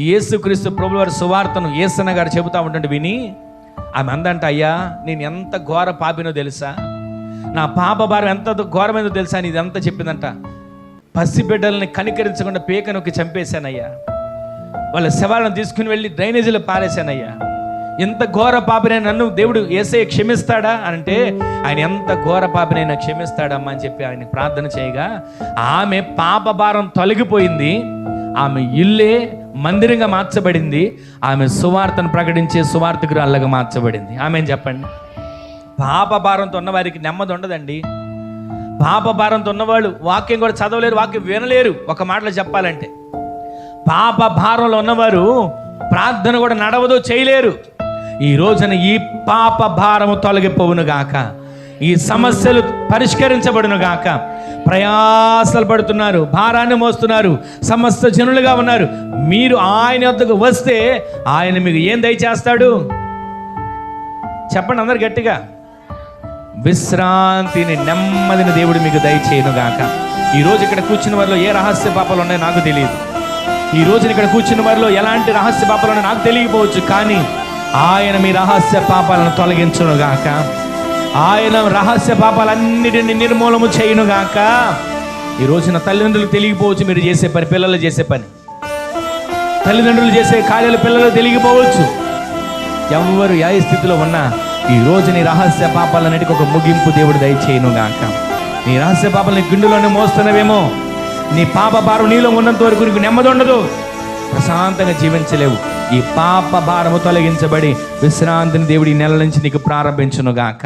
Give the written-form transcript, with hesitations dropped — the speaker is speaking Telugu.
యేసుక్రీస్తు ప్రభుల వారి సువార్తను యేసన్న గారు చెబుతా ఉంటుంటే విని ఆమె అందంట, అయ్యా నేను ఎంత ఘోర పాపినో తెలుసా, నా పాప భారం ఎంత ఘోరమైందో తెలుసా అని ఇదంతా చెప్పిందంట. పసిబిడ్డల్ని కనికరించకుండా పేక నొక్కి చంపేశానయ్యా, వాళ్ళ శవాలను తీసుకుని వెళ్ళి డ్రైనేజీలో పారేశానయ్యా, ఎంత ఘోర పాపినైనా నన్ను దేవుడు యేసయ్య క్షమిస్తాడా అని అంటే, ఆయన ఎంత ఘోర పాపినైనా క్షమిస్తాడమ్మా అని చెప్పి ఆయన ప్రార్థన చేయగా ఆమె పాప భారం తొలగిపోయింది. ఆమె ఇల్లే మందిరంగా మార్చబడింది. ఆమె సువార్తను ప్రకటించే సువార్తకురాళ్ళగా మార్చబడింది. ఆమె చెప్పండి. పాప భారంతో ఉన్నవారికి నెమ్మది ఉండదండి. పాప భారంతో ఉన్నవాళ్ళు వాక్యం కూడా చదవలేరు, వాక్యం వినలేరు. ఒక మాటలో చెప్పాలంటే పాప భారంలో ఉన్నవారు ప్రార్థన కూడా నడవదు, చేయలేరు. ఈ రోజున ఈ పాప భారము తొలగిపోవును గాక, ఈ సమస్యలు పరిష్కరించబడును గాక. ప్రయాసలు పడుతున్నారు, భారాన్ని మోస్తున్నారు, సమస్త జనులుగా ఉన్నారు. మీరు ఆయన వద్దకు వస్తే ఆయన మీకు ఏం దయచేస్తాడు చెప్పండి అందరు గట్టిగా. విశ్రాంతిని, నెమ్మదిని దేవుడు మీకు దయచేయును గాక. ఈరోజు ఇక్కడ కూర్చున్న వారిలో ఏ రహస్య పాపాలు ఉన్నాయో నాకు తెలియదు. ఈ రోజున ఇక్కడ కూర్చున్న వారిలో ఎలాంటి రహస్య పాపాలు ఉన్నాయో నాకు తెలియకపోవచ్చు. కానీ ఆయన మీ రహస్య పాపాలను తొలగించును గాక. ఆయన రహస్య పాపాలన్నిటిని నిర్మూలము చేయును గాక. ఈ రోజున తల్లిదండ్రులకు తెలియకపోవచ్చు మీరు చేసే పని, పిల్లలు చేసే పని, తల్లిదండ్రులు చేసే కార్యాలు పిల్లలు తెలియకపోవచ్చు. ఎవరు ఏ స్థితిలో ఉన్నా ఈ రోజు నీ రహస్య పాపాలన్నిటికీ ఒక ముగింపు దేవుడు దయచేయును గాక. నీ రహస్య పాపాలని గుండెలోనే మోస్తున్నవేమో, నీ పాప భారం నీలో ఉన్నంత వరకు నీకు నెమ్మది ఉండదు, ప్రశాంతంగా జీవించలేవు. ఈ పాప భారము తొలగించబడి విశ్రాంతిని దేవుడి నెల నుంచి నీకు ప్రారంభించును గాక.